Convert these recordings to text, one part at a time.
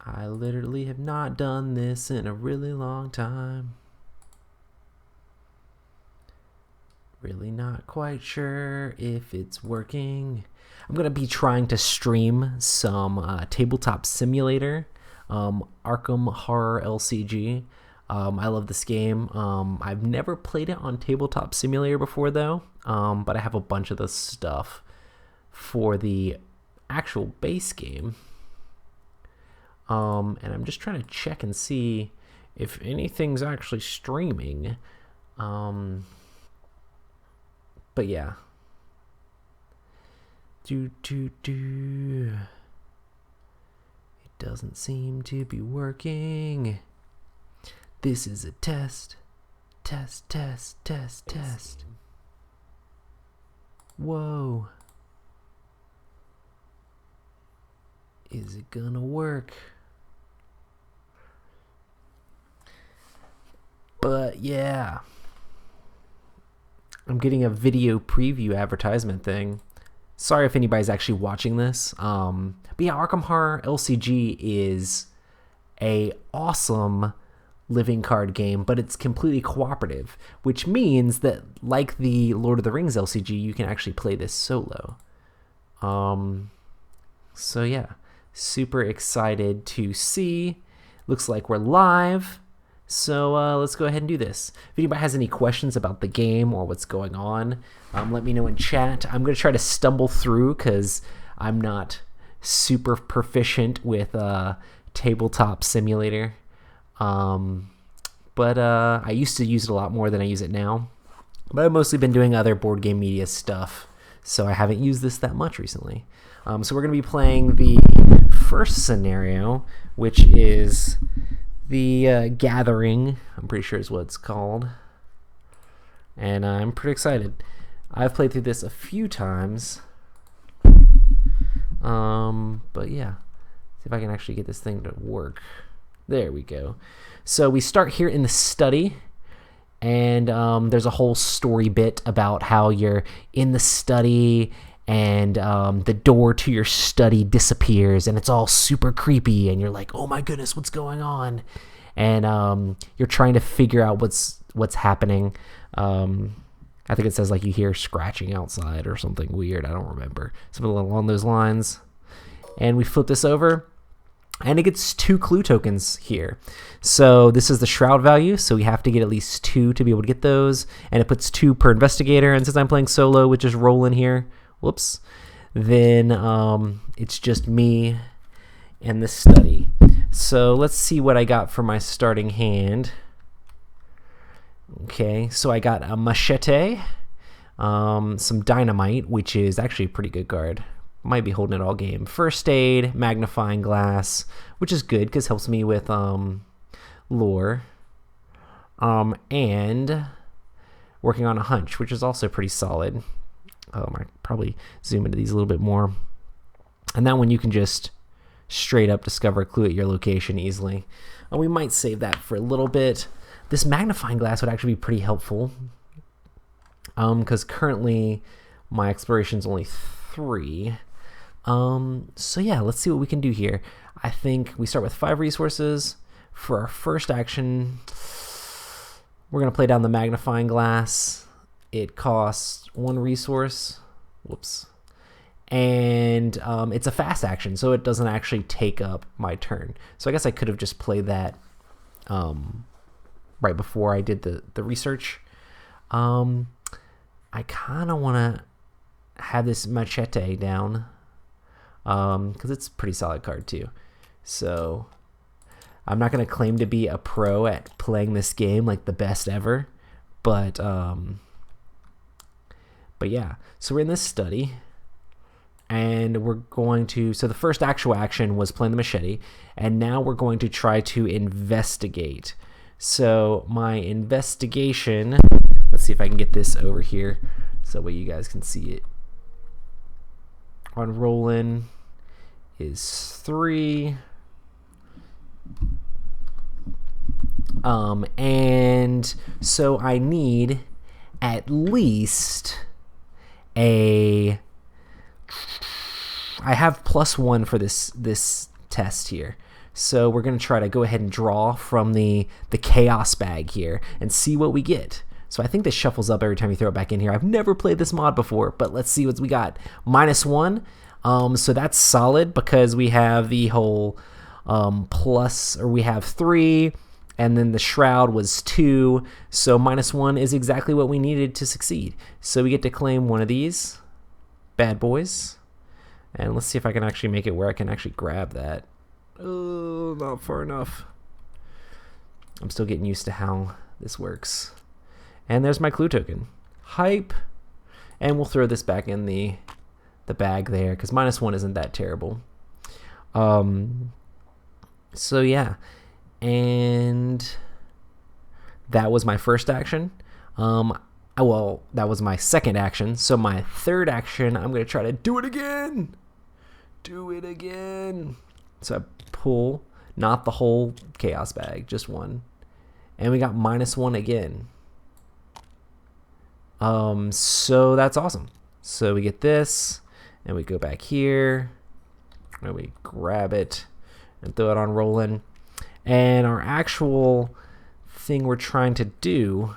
I literally have not done this in a really long time. Really not quite sure if it's working. I'm going to be trying to stream some Tabletop Simulator, Arkham Horror LCG. I love this game. I've never played it on Tabletop Simulator before, though, but I have a bunch of the stuff for the actual base game. And I'm just trying to check and see if anything's actually streaming. But yeah. It doesn't seem to be working. This is a test. Test. Whoa. Is it gonna work? But yeah. I'm getting a video preview advertisement thing. Sorry if anybody's actually watching this. But yeah, Arkham Horror LCG is a awesome living card game, but it's completely cooperative, which means that, like the Lord of the Rings LCG, you can actually play this solo. So yeah, super excited to see. Looks like we're live. So let's go ahead and do this. If anybody has any questions about the game or what's going on, let me know in chat. I'm going to try to stumble through because I'm not super proficient with Tabletop Simulator. But I used to use it a lot more than I use it now. But I've mostly been doing other board game media stuff, so I haven't used this that much recently. So we're going to be playing the first scenario, which is the Gathering, I'm pretty sure is what it's called. And I'm pretty excited. I've played through this a few times. But yeah, see if I can actually get this thing to work. There we go. So we start here in the study, and there's a whole story bit about how you're in the study and the door to your study disappears, and it's all super creepy, and you're like, oh my goodness, what's going on? And you're trying to figure out what's happening. I think it says like you hear scratching outside or something weird. I don't remember. Something along those lines. And we flip this over, and it gets 2 clue tokens here. So this is the shroud value, so we have to get at least 2 to be able to get those. And it puts 2 per investigator, and since I'm playing solo, which is rolling here, whoops, then it's just me and the study. So let's see what I got for my starting hand. Okay, so I got a machete, some dynamite, which is actually a pretty good card. Might be holding it all game. First aid, magnifying glass, which is good because helps me with lore, and working on a hunch, which is also pretty solid. I probably zoom into these a little bit more. And that one you can just straight up discover a clue at your location easily. And we might save that for a little bit. This magnifying glass would actually be pretty helpful, because currently my exploration is only 3. So yeah, let's see what we can do here. I think we start with 5 resources. For our first action, we're going to play down the magnifying glass. It costs 1 resource. Whoops. And it's a fast action, so it doesn't actually take up my turn. So I guess I could have just played that right before I did the research. I kind of want to have this machete down because it's a pretty solid card too. So I'm not going to claim to be a pro at playing this game like the best ever, but yeah. So we're in this study, and we're going to, so the first actual action was playing the machete, and now we're going to try to investigate. So my investigation, let's see if I can get this over here so that way you guys can see it. On rolling is 3. And so I need at least a I have +1 for this test here. So we're going to try to go ahead and draw from the chaos bag here and see what we get. So I think this shuffles up every time you throw it back in here. I've never played this mod before, but let's see what we got. -1. So that's solid because we have the whole we have 3, and then the shroud was 2. So -1 is exactly what we needed to succeed. So we get to claim one of these bad boys. And let's see if I can actually make it where I can actually grab that. Oh, not far enough. I'm still getting used to how this works. And there's my clue token. Hype. And we'll throw this back in the bag there, because -1 isn't that terrible. So yeah. And that was my first action. Well, that was my second action. So my third action, I'm going to try to do it again. Do it again. So I pull, not the whole chaos bag, just one. And we got -1 again. So that's awesome. So we get this, and we go back here, and we grab it and throw it on rolling. And our actual thing we're trying to do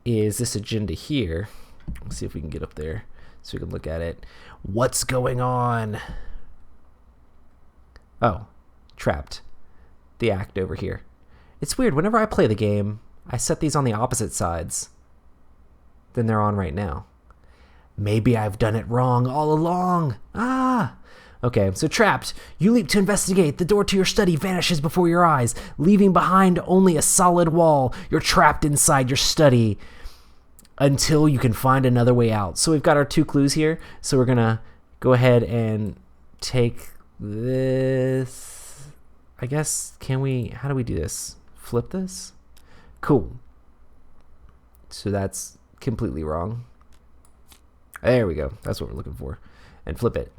is this agenda here. Let's see if we can get up there so we can look at it. What's going on? Oh, trapped. The act over here. It's weird. Whenever I play the game, I set these on the opposite sides than they're on right now. Maybe I've done it wrong all along. Ah! Okay, so trapped. You leap to investigate. The door to your study vanishes before your eyes, leaving behind only a solid wall. You're trapped inside your study until you can find another way out. So we've got our 2 clues here. So we're going to go ahead and take this. I guess, how do we do this? Flip this? Cool. So that's completely wrong. There we go. That's what we're looking for. And flip it.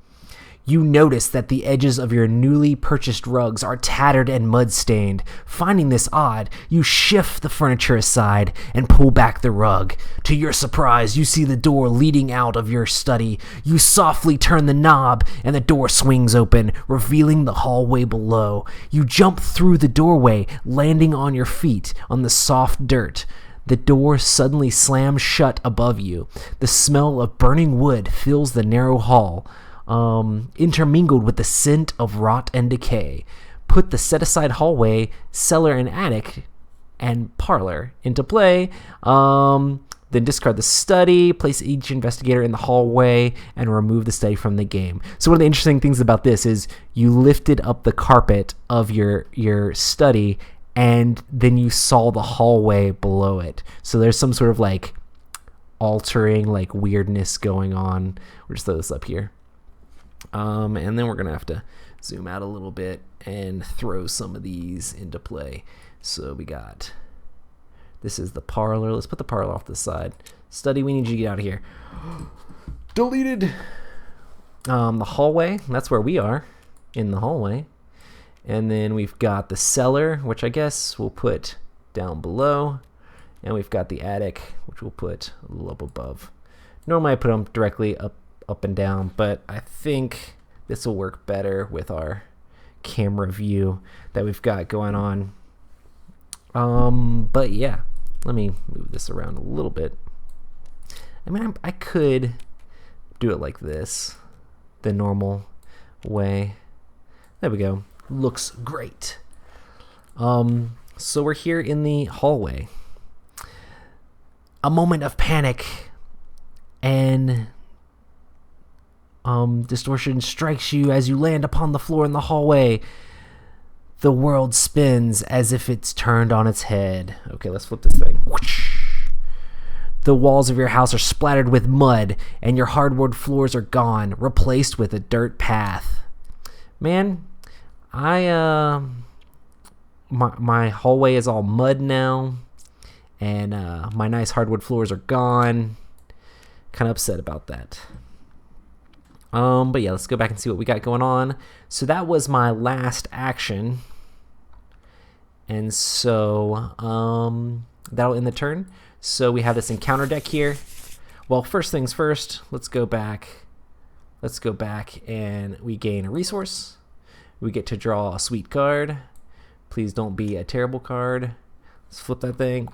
You notice that the edges of your newly purchased rugs are tattered and mud-stained. Finding this odd, you shift the furniture aside and pull back the rug. To your surprise, you see the door leading out of your study. You softly turn the knob, and the door swings open, revealing the hallway below. You jump through the doorway, landing on your feet on the soft dirt. The door suddenly slams shut above you. The smell of burning wood fills the narrow hall, intermingled with the scent of rot and decay. Put the set-aside hallway, cellar and attic, and parlor into play. Then discard the study, place each investigator in the hallway, and remove the study from the game. So one of the interesting things about this is you lifted up the carpet of your study, and then you saw the hallway below it. So there's some sort of like altering, like weirdness going on. We'll just throw this up here. And then we're going to have to zoom out a little bit and throw some of these into play. So we got, this is the parlor. Let's put the parlor off to the side. Study, we need you to get out of here. Deleted. The hallway, that's where we are, in the hallway. And then we've got the cellar, which I guess we'll put down below. And we've got the attic, which we'll put a little up above. Normally I put them directly up and down, but I think this will work better with our camera view that we've got going on. But yeah, let me move this around a little bit. I mean, I could do it like this, the normal way. There we go. Looks great. So we're here in the hallway. A moment of panic and distortion strikes you as you land upon the floor in the hallway. The world spins as if it's turned on its head. Okay, let's flip this thing. The walls of your house are splattered with mud, and your hardwood floors are gone, replaced with a dirt path. Man, my hallway is all mud now, and my nice hardwood floors are gone. Kind of upset about that. But yeah, let's go back and see what we got going on. So that was my last action. And so that'll end the turn. So we have this encounter deck here. Well, first things first, let's go back Let's go back and we gain a resource. We get to draw a sweet card. Please don't be a terrible card. Let's flip that thing.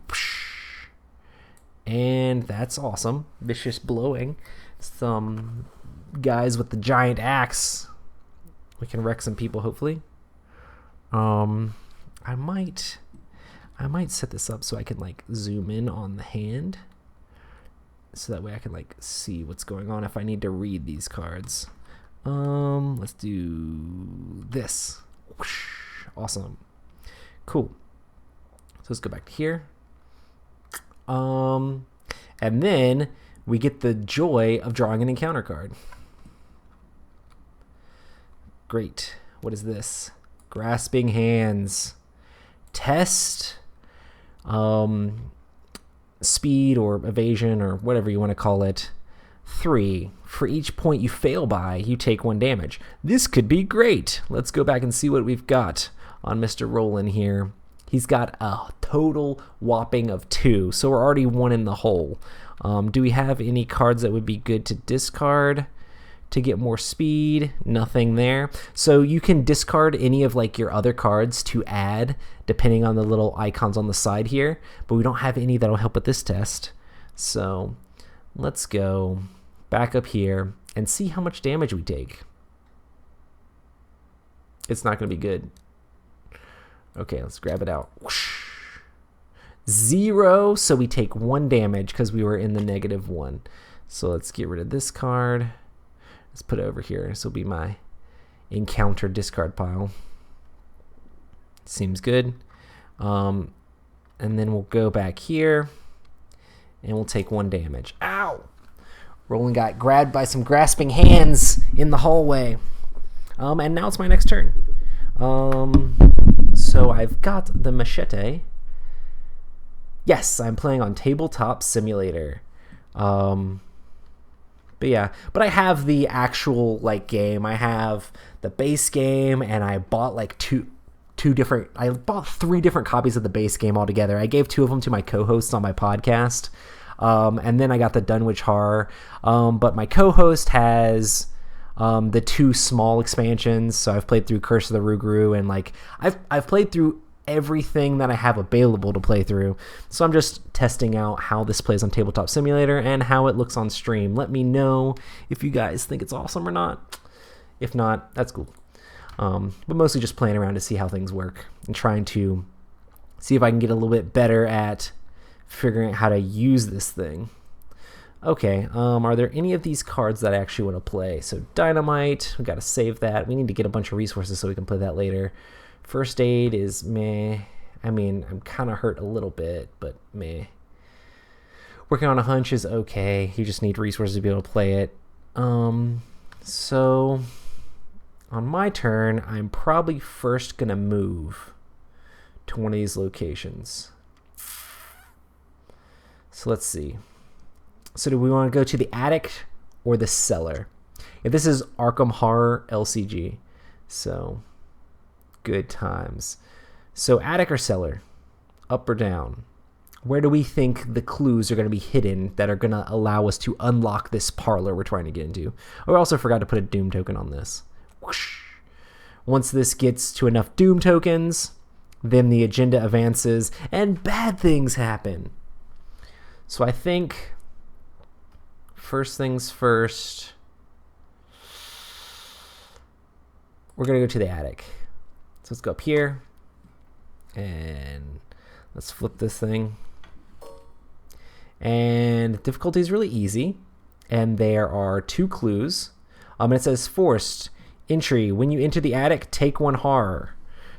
And that's awesome. Vicious blowing. Some guys with the giant axe. We can wreck some people, hopefully. I might set this up so I can like zoom in on the hand, so that way I can like see what's going on if I need to read these cards. Let's do this. Awesome. Cool. So let's go back to here. And then we get the joy of drawing an encounter card. Great. What is this? Grasping Hands. Test speed or evasion or whatever you want to call it. 3. For each point you fail by, you take 1 damage. This could be great. Let's go back and see what we've got on Mr. Roland here. He's got a total whopping of 2, so we're already 1 in the hole. Do we have any cards that would be good to discard to get more speed? Nothing there. So you can discard any of like your other cards to add depending on the little icons on the side here, but we don't have any that'll help with this test. So let's go back up here and see how much damage we take. It's not going to be good. Okay, let's grab it out. Whoosh. 0, so we take 1 damage because we were in the -1. So let's get rid of this card. Let's put it over here. This will be my encounter discard pile. Seems good. And then we'll go back here and we'll take 1 damage. Ow! Roland got grabbed by some grasping hands in the hallway. And now it's my next turn. So I've got the machete. Yes, I'm playing on Tabletop Simulator. But yeah, but I have the actual like game. I have the base game, and I bought like I bought 3 different copies of the base game altogether. I gave 2 of them to my co-hosts on my podcast. And then I got the Dunwich Horror. But my co-host has the 2 small expansions. So I've played through Curse of the Rougarou, and like I've played through everything that I have available to play through. So I'm just testing out how this plays on Tabletop Simulator and how it looks on stream. Let me know if you guys think it's awesome or not. If not, that's cool. But mostly just playing around to see how things work and trying to see if I can get a little bit better at figuring out how to use this thing. Okay, are there any of these cards that I actually want to play? So Dynamite, we got to save that. We need to get a bunch of resources so we can play that later. First Aid is meh. I mean, I'm kind of hurt a little bit, but meh. Working on a Hunch is okay. You just need resources to be able to play it. So on my turn, I'm probably first going to move to one of these locations. So let's see. So do we want to go to the attic or the cellar? If this is Arkham Horror LCG, so good times. So attic or cellar, up or down? Where do we think the clues are going to be hidden that are going to allow us to unlock this parlor we're trying to get into? Oh, I also forgot to put a Doom token on this. Whoosh. Once this gets to enough Doom tokens, then the agenda advances and bad things happen. So I think first things first, we're going to go to the attic. So let's go up here and let's flip this thing. And difficulty is really easy. And there are 2 clues. And it says forced entry. When you enter the attic, take 1 horror.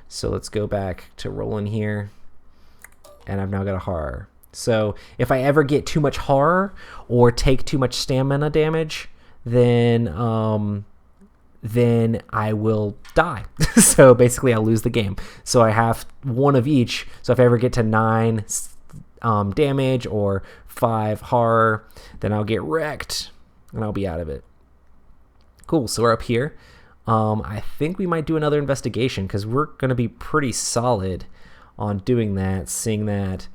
So let's go back to Roland here. And I've now got a horror. So if I ever get too much horror or take too much stamina damage, then I will die. So basically I'll lose the game. So I have 1 of each. So if I ever get to 9 damage or 5 horror, then I'll get wrecked and I'll be out of it. Cool, so we're up here. I think we might do another investigation because we're going to be pretty solid on doing that, seeing that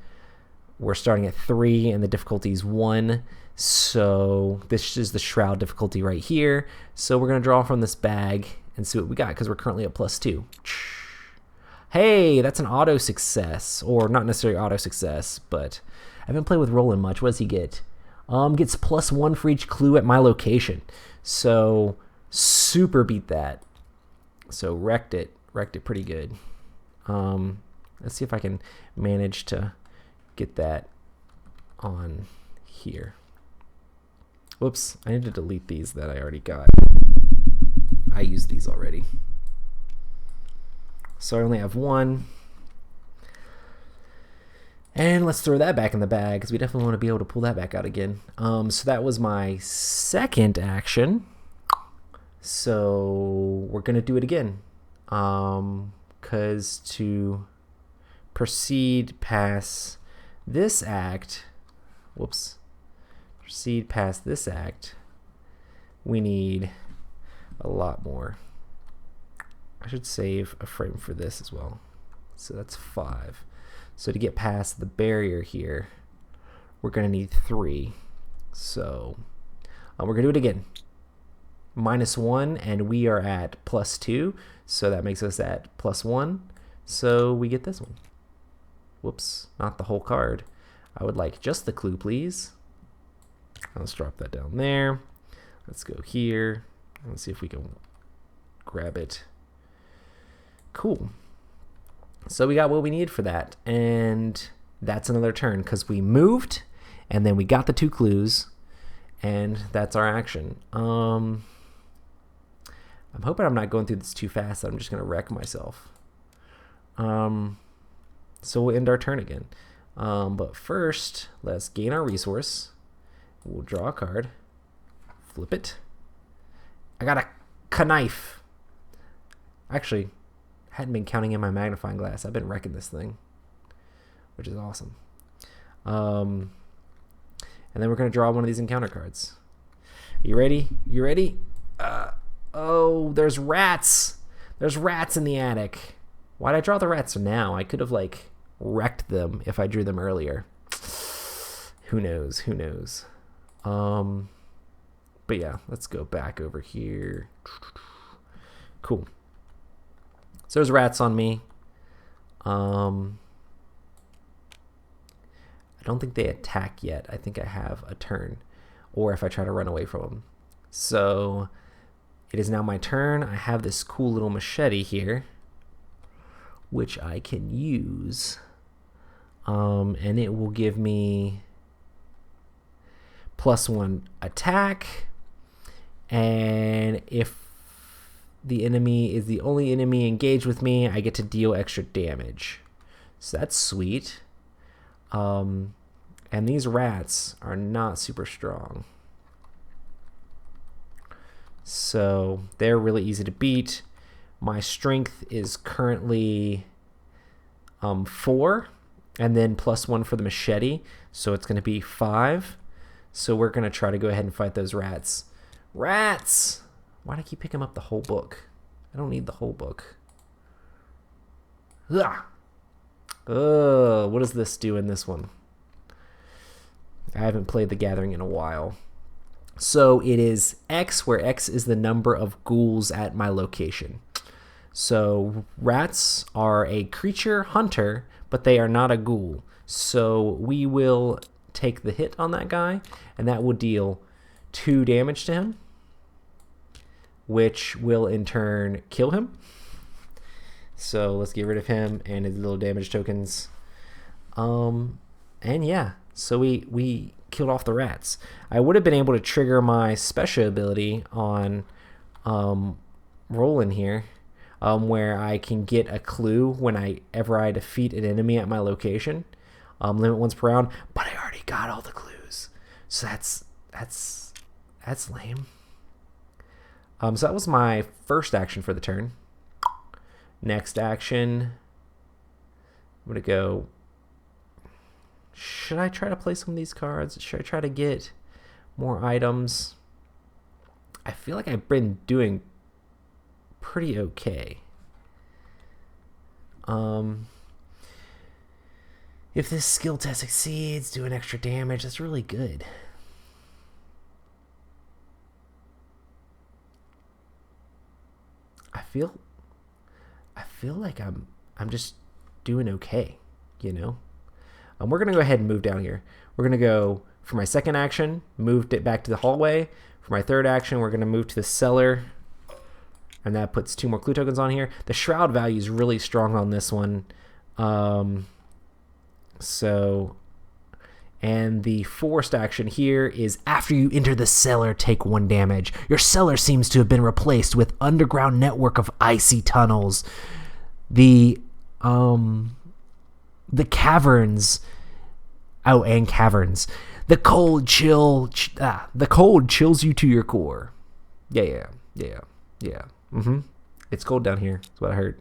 we're starting at 3 and the difficulty is 1. So this is the shroud difficulty right here. So we're going to draw from this bag and see what we got because we're currently at +2. Hey, that's an auto success, or not necessarily auto success, but I haven't played with Roland much. What does he get? Gets +1 for each clue at my location. So super beat that. So wrecked it pretty good. Let's see if I can manage to get that on here. Whoops, I need to delete these that I already got. I used these already. So I only have 1. And let's throw that back in the bag because we definitely want to be able to pull that back out again. So that was my second action. So we're going to do it again. Because to proceed past this act, proceed past this act, we need a lot more. I should save a frame for this as well. So that's 5. So to get past the barrier here, we're going to need 3. So we're going to do it again. -1, and we are at +2. So that makes us at +1. So we get this one. Whoops, not the whole card. I would like just the clue, please. Let's drop that down there. Let's go here. Let's see if we can grab it. Cool. So we got what we need for that, and that's another turn because we moved and then we got the 2 clues, and that's our action. I'm hoping I'm not going through this too fast. I'm just going to wreck myself. So we'll end our turn again. But first, let's gain our resource. We'll draw a card. Flip it. I got a knife. Actually, hadn't been counting in my magnifying glass. I've been wrecking this thing, which is awesome. And then we're going to draw one of these encounter cards. You ready? You ready? Oh, there's rats. There's rats in the attic. Why'd I draw the rats now? I could have, like, wrecked them if I drew them earlier. Who knows? Who knows? But yeah, let's go back over here. Cool. So there's rats on me. I don't think they attack yet. I think I have a turn, or if I try to run away from them. So it is now my turn. I have this cool little machete here, which I can use, and it will give me +1 attack, and if the enemy is the only enemy engaged with me, I get to deal extra damage. So that's sweet. And these rats are not super strong, so they're really easy to beat. My strength is currently 4, and then +1 for the machete, so it's going to be 5. So we're going to try to go ahead and fight those rats. Rats! Why'd I keep picking up the whole book? I don't need the whole book. Ugh. What does this do in this one? I haven't played The Gathering in a while. So it is X, where X is the number of ghouls at my location. So rats are a creature hunter, but they are not a ghoul. So we will take the hit on that guy, and that will deal 2 damage to him, which will in turn kill him. So let's get rid of him and his little damage tokens. And yeah, so we killed off the rats. I would have been able to trigger my special ability on Roland here, where I can get a clue whenever I defeat an enemy at my location. Limit once per round, but I already got all the clues, so that's lame. So that was my first action for the turn. Next action, I'm gonna go. Should I try to play some of these cards? Should I try to get more items? I feel like I've been doing pretty okay. If this skill test succeeds, do an extra damage. That's really good. I feel like I'm just doing okay, you know? We're going to go ahead and move down here. We're going to go, for my second action, moved it back to the hallway. For my third action, we're going to move to the cellar. And that puts 2 more clue tokens on here. The shroud value is really strong on this one. And the forced action here is after you enter the cellar, take 1 damage. Your cellar seems to have been replaced with underground network of icy tunnels. The caverns. Oh, and caverns. The cold chills you to your core. Yeah. It's cold down here. That's what I heard.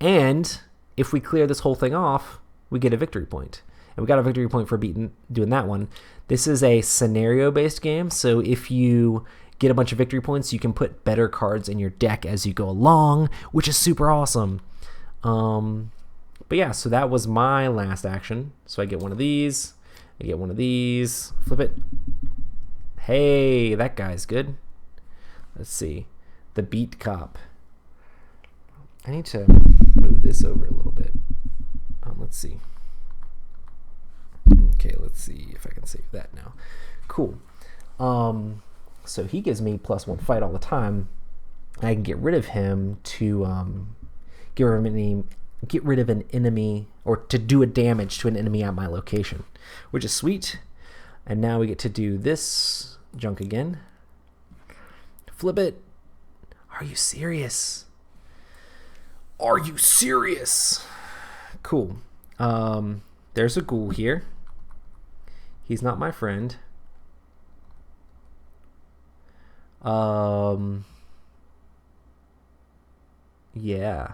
And if we clear this whole thing off, we get a victory point. And we got a victory point for doing that one. This is a scenario-based game, so if you get a bunch of victory points, you can put better cards in your deck as you go along, which is super awesome. But yeah, so that was my last action. So I get one of these. I get one of these. Flip it. Hey, that guy's good. Let's see. The Beat Cop. I need to move this over a little bit. Let's see. Okay, let's see if I can save that now. Cool. So he gives me +1 fight all the time. I can get rid of him to get rid of an enemy, or to do a damage to an enemy at my location, which is sweet. And now we get to do this junk again. Flip it. Are you serious? Are you serious? Cool. There's a ghoul here. He's not my friend. Yeah.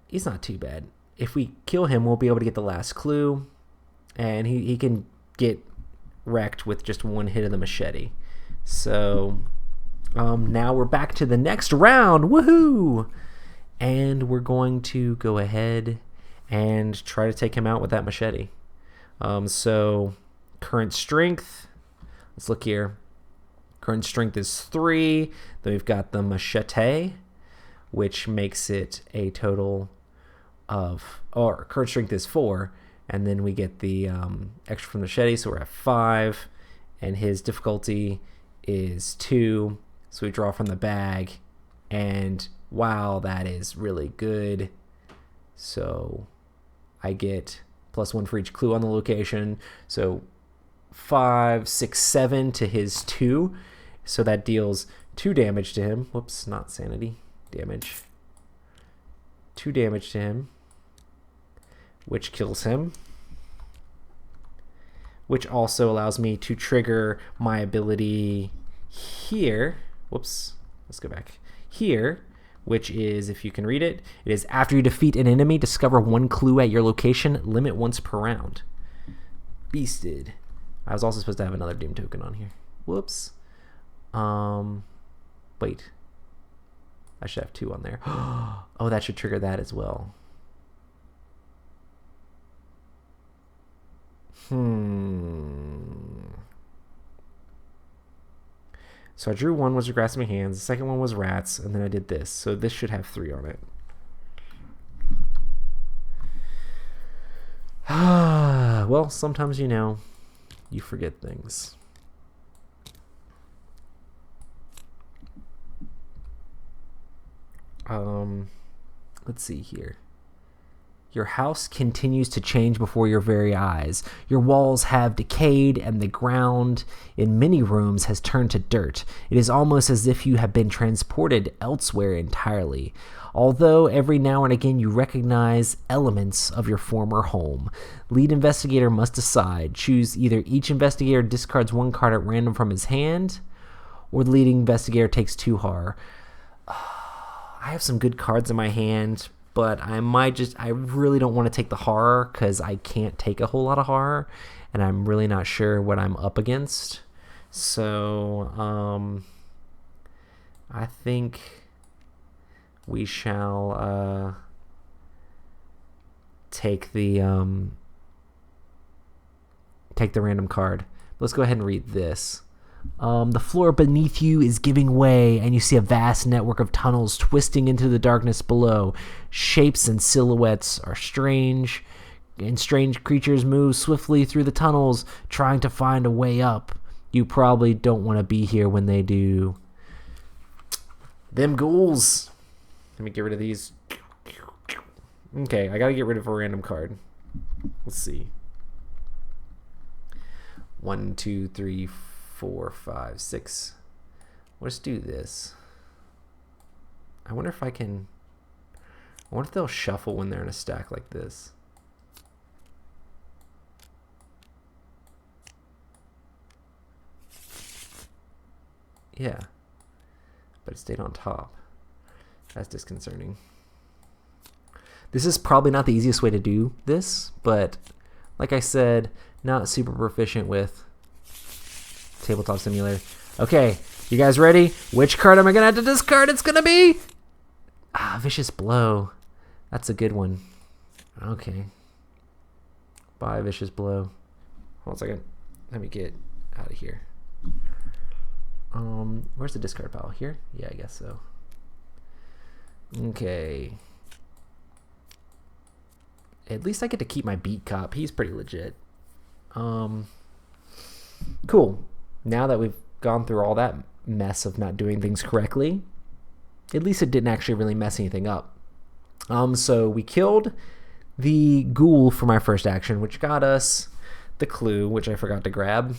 He's not too bad. If we kill him, we'll be able to get the last clue. And he can get wrecked with just 1 hit of the machete. So now we're back to the next round. Woohoo! And we're going to go ahead and try to take him out with that machete. So current strength, let's look here. Current strength is 3. Then we've got the machete, which makes it a total of, or current strength is 4. And then we get the extra from the machete, so we're at 5. And his difficulty is 2. So we draw from the bag. And wow, that is really good. So I get +1 for each clue on the location. So 5, 6, 7 to his 2. So that deals 2 damage to him. Whoops, not sanity. Damage. 2 damage to him, which kills him. Which also allows me to trigger my ability here. Whoops, let's go back. Here, which is, if you can read it, it is after you defeat an enemy, discover 1 clue at your location, limit once per round. Beasted. I was also supposed to have another Doom token on here. Whoops. Wait. I should have 2 on there. Oh, that should trigger that as well. So I drew 1 was your grasping hands, the second one was rats, and then I did this. So this should have 3 on it. Well, sometimes, you know, you forget things. Let's see here. Your house continues to change before your very eyes. Your walls have decayed and the ground in many rooms has turned to dirt. It is almost as if you have been transported elsewhere entirely. Although every now and again you recognize elements of your former home. Lead investigator must decide. Choose either each investigator discards 1 card at random from his hand, or the leading investigator takes 2 horror. I have some good cards in my hand, but I really don't want to take the horror because I can't take a whole lot of horror, and I'm really not sure what I'm up against. So, I think we shall take the random card. Let's go ahead and read this. The floor beneath you is giving way, and you see a vast network of tunnels twisting into the darkness below. Shapes and silhouettes are strange, and strange creatures move swiftly through the tunnels, trying to find a way up. You probably don't want to be here when they do. Them ghouls. Let me get rid of these. Okay, I gotta get rid of a random card. Let's see. 1, 2, 3, 4, 5, 6. Let's do this. I wonder if I can. I wonder if they'll shuffle when they're in a stack like this. Yeah, but it stayed on top. That's disconcerting. This is probably not the easiest way to do this, but like I said, not super proficient with Tabletop Simulator. Okay, you guys ready? Which card am I gonna have to discard? It's gonna be Vicious Blow. That's a good one. Okay. Bye, Vicious Blow. Hold on a second. Let me get out of here. Where's the discard pile? Here? Yeah, I guess so. Okay. At least I get to keep my beat cop. He's pretty legit. Cool. Now that we've gone through all that mess of not doing things correctly, at least it didn't actually really mess anything up. So we killed the ghoul for my first action, which got us the clue, which I forgot to grab.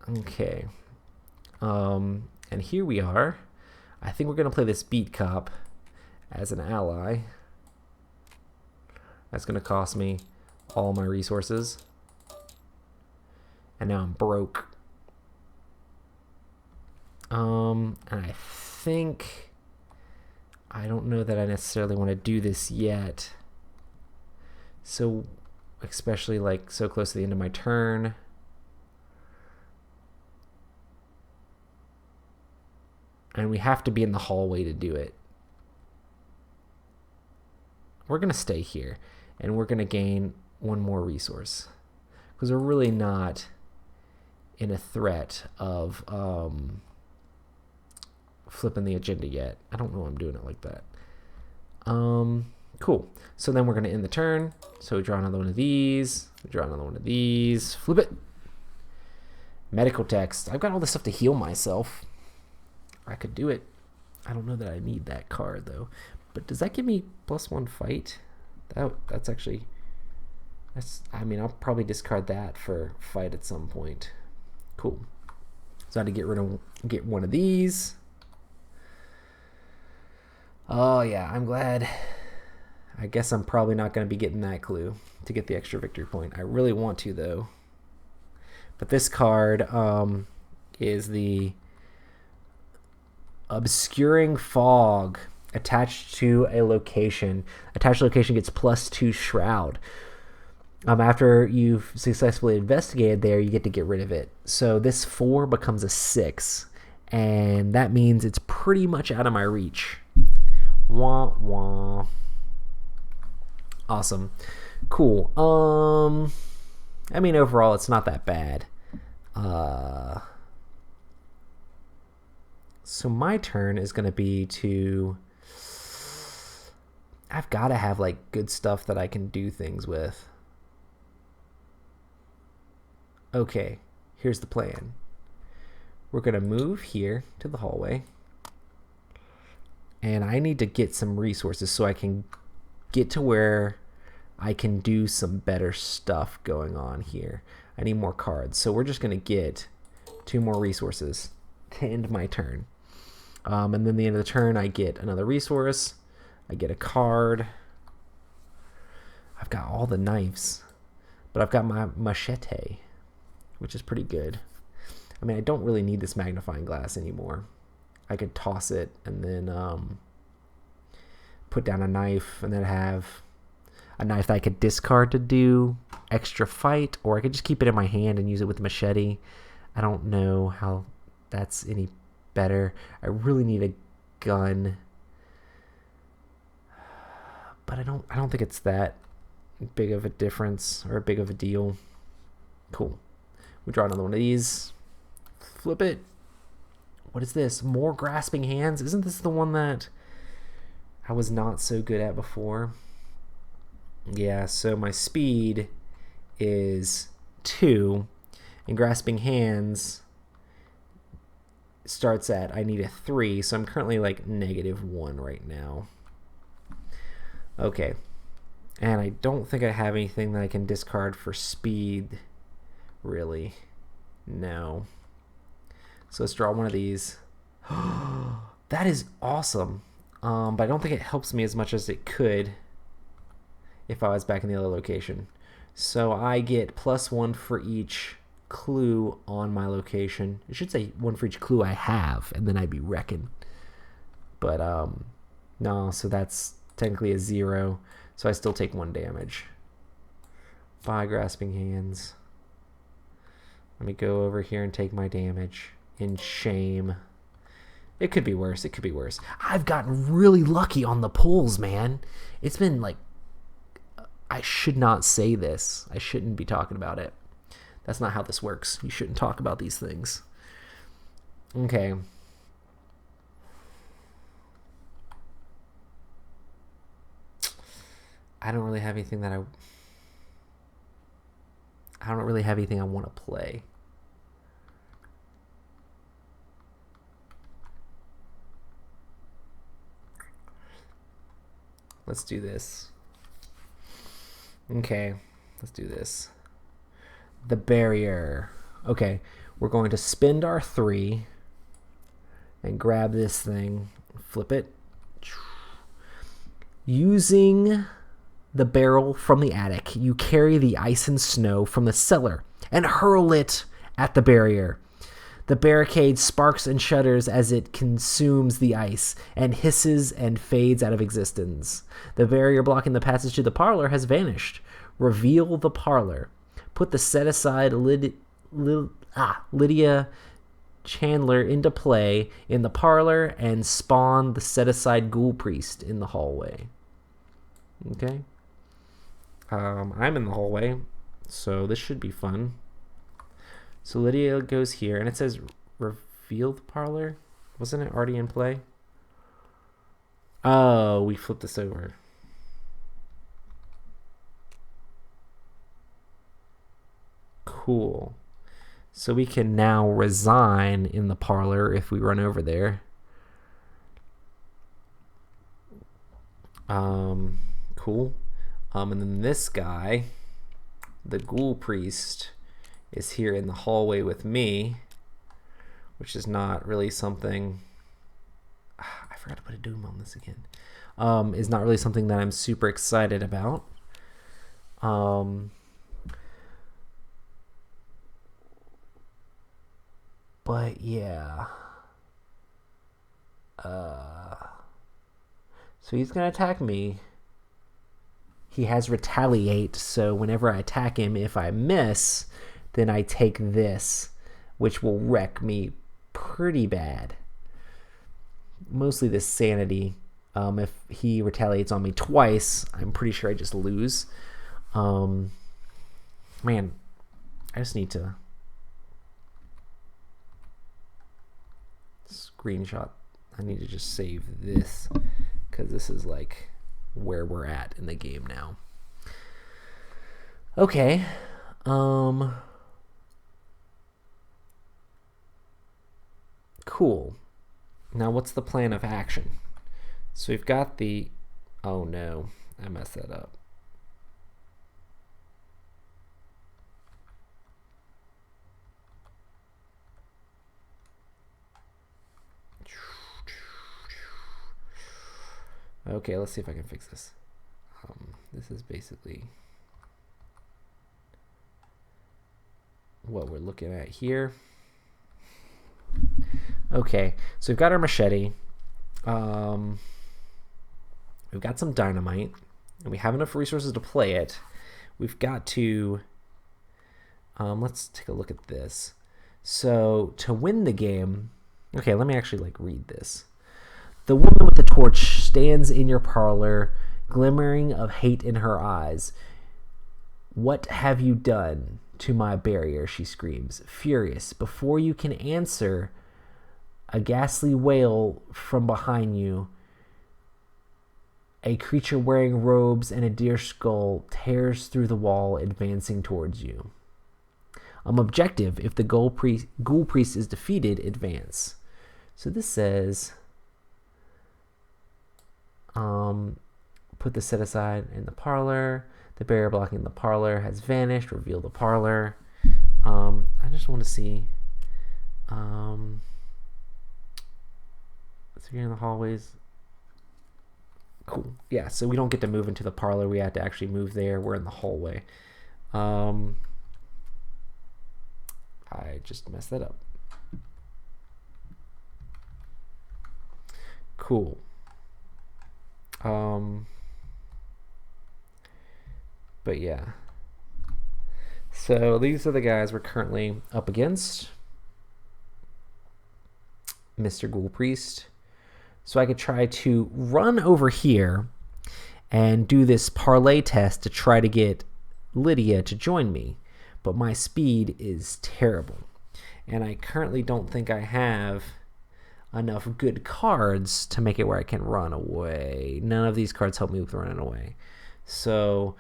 Okay. And here we are. I think we're going to play this beat cop as an ally. That's going to cost me all my resources. And now I'm broke. And I think I don't know that I necessarily want to do this yet. So, especially like so close to the end of my turn. And we have to be in the hallway to do it. We're going to stay here. And we're going to gain one more resource. Because we're really not in a threat of flipping the agenda yet. I don't know why I'm doing it like that. Cool. So then we're going to end the turn. So we draw another one of these. We draw another one of these. Flip it. Medical text. I've got all this stuff to heal myself. I could do it. I don't know that I need that card though. But does that give me +1 fight? That's actually. I mean, I'll probably discard that for fight at some point. Cool. So I had to get one of these. Oh yeah, I'm glad. I guess I'm probably not going to be getting that clue to get the extra victory point. I really want to though. But this card is the Obscuring Fog. Attached to a location. Attached location gets +2 Shroud. After you've successfully investigated there, you get to get rid of it. So this 4 becomes a 6. And that means it's pretty much out of my reach. Wah, wah. Awesome. Cool. I mean, overall, it's not that bad. So my turn is going to be to... I've got to have, like, good stuff that I can do things with. Okay, here's the plan. We're going to move here to the hallway. And I need to get some resources so I can get to where I can do some better stuff going on here. I need more cards. So we're just going to get 2 more resources to end my turn. And then at the end of the turn, I get another resource. I get a card. I've got all the knives. But I've got my machete, which is pretty good. I mean, I don't really need this magnifying glass anymore. I could toss it and then put down a knife and then have a knife that I could discard to do extra fight, or I could just keep it in my hand and use it with the machete. I don't know how that's any better. I really need a gun. But I don't think it's that big of a difference or big of a deal. Cool. We draw another one of these. Flip it. What is this? More grasping hands? Isn't this the one that I was not so good at before? Yeah, so my speed is 2, and grasping hands starts at, I need a 3, so I'm currently like -1 right now. Okay, and I don't think I have anything that I can discard for speed, really. No. So let's draw one of these. That is awesome, but I don't think it helps me as much as it could if I was back in the other location. So I get +1 for each clue on my location. It should say 1 for each clue I have, and then I'd be wrecking. But no, so that's technically a 0. So I still take 1 damage. By grasping hands. Let me go over here and take my damage. In shame. It could be worse. It could be worse. I've gotten really lucky on the pulls, man. It's been like, I should not say this. I shouldn't be talking about it. That's not how this works. You shouldn't talk about these things. Okay. I don't really have anything that I don't really have anything I want to play. Let's do this. Okay, let's do this. The barrier. Okay, we're going to spend our 3 and grab this thing, flip it. Using the barrel from the attic, you carry the ice and snow from the cellar and hurl it at the barrier. The barricade sparks and shudders as it consumes the ice and hisses and fades out of existence. The barrier blocking the passage to the parlor has vanished. Reveal the parlor. Put the set-aside Lydia Chandler into play in the parlor and spawn the set-aside ghoul priest in the hallway. Okay. I'm in the hallway, so this should be fun. So Lydia goes here, and it says reveal the parlor. Wasn't it already in play? Oh, we flipped this over. Cool. So we can now resign in the parlor if we run over there. Cool. And then this guy, the ghoul priest, is here in the hallway with me, which is not really something. I forgot to put a doom on this again. Is not really something that I'm super excited about. But yeah. So he's gonna attack me. He has retaliate, so whenever I attack him, if I miss, then I take this, which will wreck me pretty bad. Mostly this sanity. If he retaliates on me twice, I'm pretty sure I just lose. Man, I just need to screenshot. I need to just save this, because this is like where we're at in the game now. Okay. Cool. Now what's the plan of action? So we've got the... Oh no, I messed that up. Okay, let's see if I can fix this. This is basically what we're looking at here. Okay, so we've got our machete. We've got some dynamite, and we have enough resources to play it. We've got to... let's take a look at this. So to win the game, Okay, let me actually like read this. The woman with the torch stands in your parlor, glimmering of hate in her eyes. What have you done to my barrier? She screams, furious. Before you can answer, a ghastly wail from behind you. A creature wearing robes and a deer skull tears through the wall, advancing towards you. Objective: if the ghoul priest is defeated, advance. So this says, put the set aside in the parlor. The barrier blocking the parlor has vanished. Reveal the parlor. I just want to see. So you're in the hallways. Cool. Yeah, so we don't get to move into the parlor. We have to actually move there. We're in the hallway. I just messed that up. Cool. But yeah. So these are the guys we're currently up against. Mr. Ghoul Priest. So I could try to run over here and do this parlay test to try to get Lydia to join me. But my speed is terrible. And I currently don't think I have enough good cards to make it where I can run away. None of these cards help me with running away. So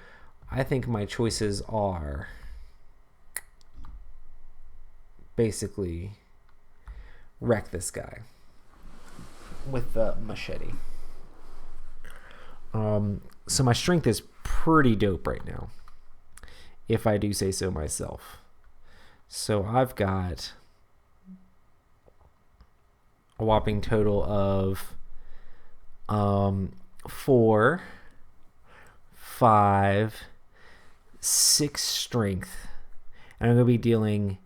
I think my choices are basically wreck this guy with the machete. So my strength is pretty dope right now, if I do say so myself. So I've got a whopping total of 4, 5, 6 strength, and I'm going to be dealing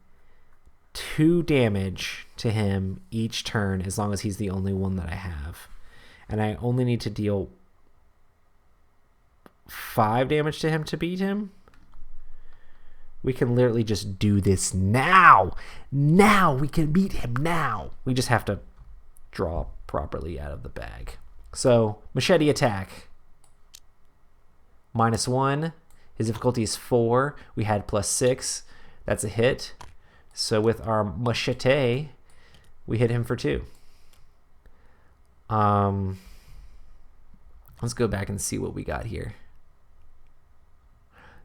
2 damage to him each turn as long as he's the only one that I have. And I only need to deal 5 damage to him to beat him. We can literally just do this now. Now we can beat him now. We just have to draw properly out of the bag. So machete attack. -1. His difficulty is 4. We had +6. That's a hit. So with our machete, we hit him for 2. Let's go back and see what we got here.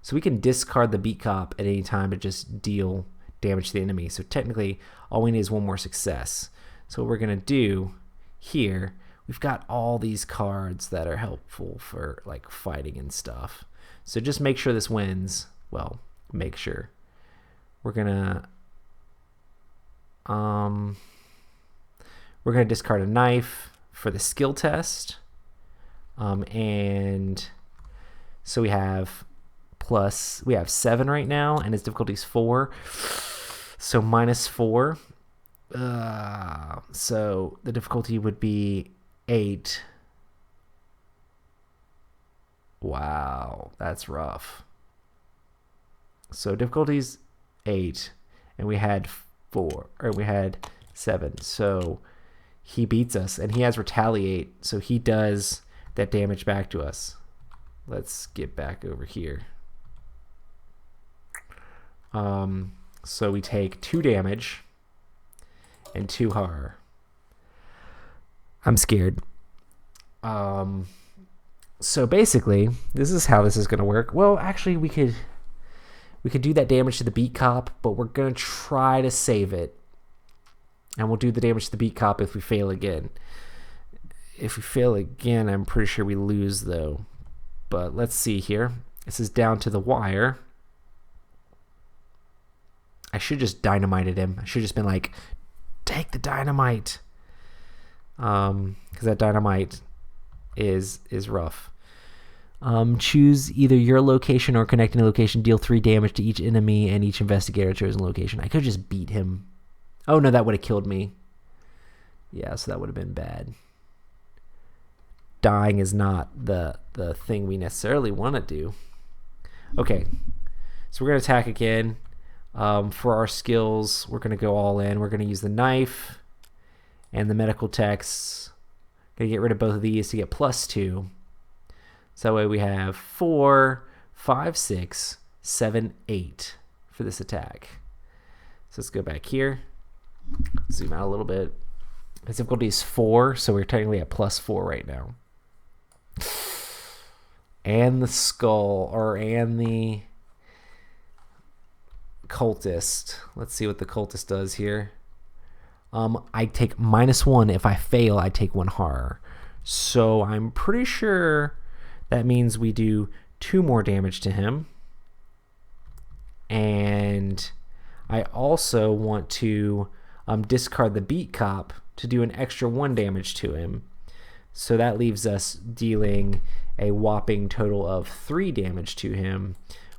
So we can discard the beat cop at any time to just deal damage to the enemy. So technically, all we need is 1 more success. So what we're going to do here, we've got all these cards that are helpful for like fighting and stuff. So just make sure this wins. Well, make sure. We're going to discard a knife for the skill test. And so we have 7 right now, and his difficulty is 4. So -4. So the difficulty would be 8. Wow, that's rough. So difficulty's 8, and we had 7. So he beats us, and he has retaliate, so he does that damage back to us. Let's get back over here. So we take 2 damage and 2 horror. I'm scared. So basically, this is how this is going to work. Well, actually, we could do that damage to the beat cop, but we're going to try to save it. And we'll do the damage to the beat cop if we fail again. If we fail again, I'm pretty sure we lose, though. But let's see here. This is down to the wire. I should just dynamited him. I should just been like, take the dynamite. Because that dynamite is rough. Choose either your location or connecting location. Deal 3 damage to each enemy and each investigator chosen location. I could just beat him. Oh, no, that would have killed me. Yeah, so that would have been bad. Dying is not the thing we necessarily want to do. Okay, so we're going to attack again. For our skills, we're going to go all in. We're going to use the knife, And the medical techs, going to get rid of both of these to get +2. So that way we have 4, 5, 6, 7, 8 for this attack. So let's go back here. Zoom out a little bit. Its difficulty is 4, so we're technically at +4 right now. And the skull, and the cultist. Let's see what the cultist does here. I take -1. If I fail, I take 1 horror. So I'm pretty sure that means we do 2 more damage to him. And I also want to discard the beat cop to do an extra 1 damage to him. So that leaves us dealing a whopping total of 3 damage to him,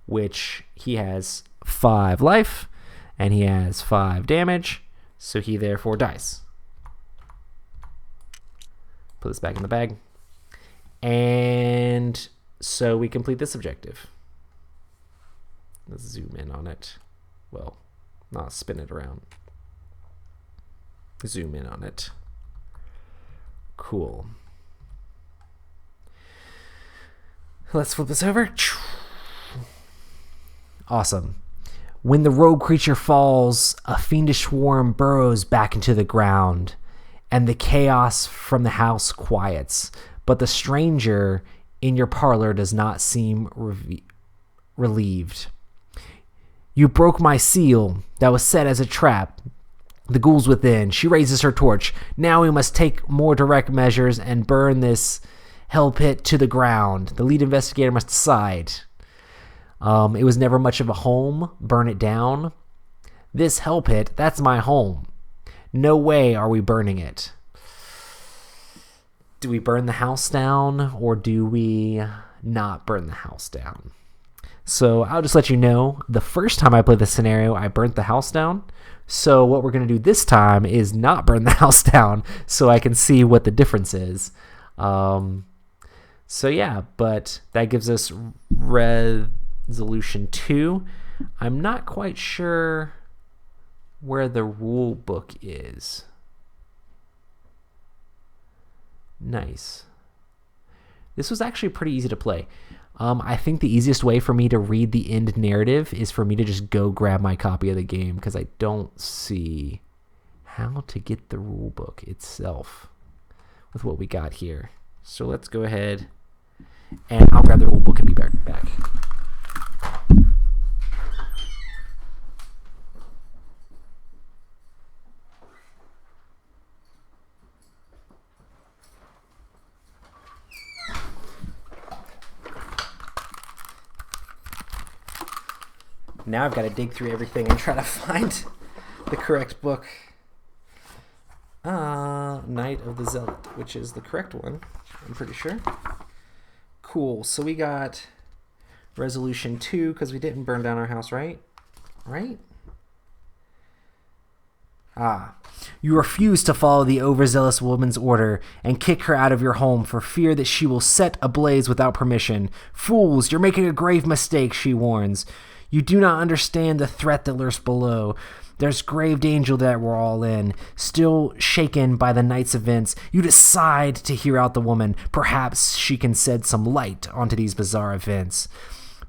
which he has 5 life and he has 5 damage, so he therefore dies. Put this back in the bag. And so we complete this objective. Let's zoom in on it. Well, not spin it around. Zoom in on it. Cool. Let's flip this over. Awesome. When the rogue creature falls, a fiendish swarm burrows back into the ground, and the chaos from the house quiets. But the stranger in your parlor does not seem relieved. You broke my seal that was set as a trap. The ghoul's within. She raises her torch. Now we must take more direct measures and burn this hell pit to the ground. The lead investigator must decide. It was never much of a home. Burn it down. This hell pit, that's my home. No way are we burning it. Do we burn the house down, or do we not burn the house down? So I'll just let you know, the first time I played this scenario, I burnt the house down. So what we're going to do this time is not burn the house down, so I can see what the difference is. So yeah, but that gives us resolution 2. I'm not quite sure where the rule book is. Nice. This was actually pretty easy to play. I think the easiest way for me to read the end narrative is for me to just go grab my copy of the game, because I don't see how to get the rule book itself with what we got here. So let's go ahead and I'll grab the rule book and be back. Now I've got to dig through everything and try to find the correct book. Night of the Zealot, which is the correct one, I'm pretty sure. Cool, so we got resolution 2 because we didn't burn down our house, right? Right? You refuse to follow the overzealous woman's order and kick her out of your home for fear that she will set ablaze without permission. Fools, you're making a grave mistake, she warns. You do not understand the threat that lurks below. There's grave danger that we're all in. Still shaken by the night's events, you decide to hear out the woman. Perhaps she can shed some light onto these bizarre events.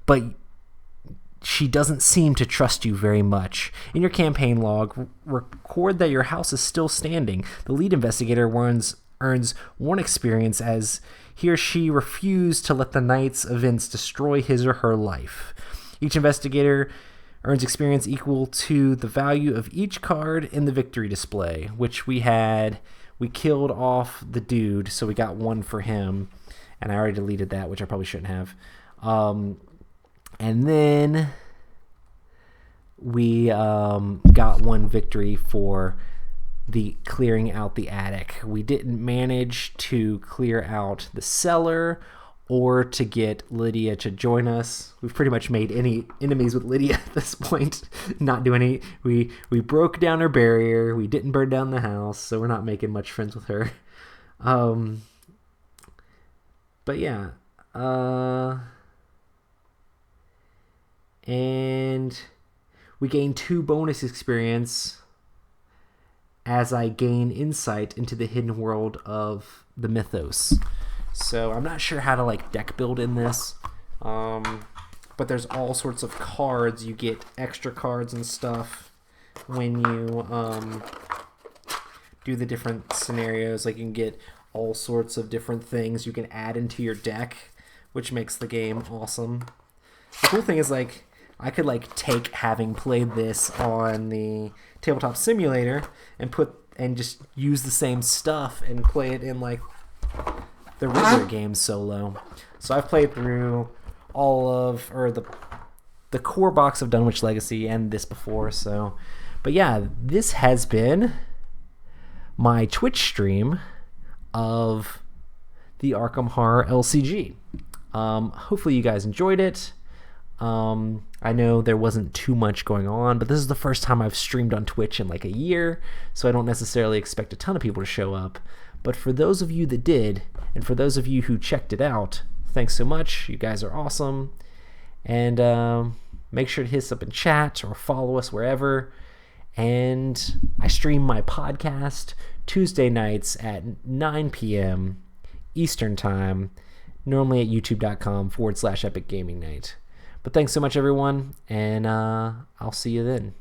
But she doesn't seem to trust you very much. In your campaign log, record that your house is still standing. The lead investigator earns 1 experience as he or she refused to let the night's events destroy his or her life. Each investigator earns experience equal to the value of each card in the victory display, which we killed off the dude, so we got 1 for him, and I already deleted that, which I probably shouldn't have. And then we got 1 victory for the clearing out the attic. We didn't manage to clear out the cellar or to get Lydia to join us. We've pretty much made any enemies with Lydia at this point. Not doing any. We broke down her barrier. We didn't burn down the house, so we're not making much friends with her. But yeah. And we gained 2 bonus experience as I gain insight into the hidden world of the mythos. So I'm not sure how to like deck build in this, but there's all sorts of cards. You get extra cards and stuff when you do the different scenarios. Like you can get all sorts of different things you can add into your deck, which makes the game awesome. The cool thing is like I could like take having played this on the Tabletop Simulator and just use the same stuff and play it in like the regular game solo. So I've played through the core box of Dunwich Legacy and this before. So, but yeah, this has been my Twitch stream of the Arkham Horror LCG. Hopefully you guys enjoyed it. I know there wasn't too much going on, but this is the first time I've streamed on Twitch in like a year, so I don't necessarily expect a ton of people to show up. But for those of you that did, and for those of you who checked it out, thanks so much. You guys are awesome. And make sure to hit us up in chat or follow us wherever. And I stream my podcast Tuesday nights at 9 p.m. Eastern Time, normally at youtube.com/Epic Gaming Night. But thanks so much, everyone, and I'll see you then.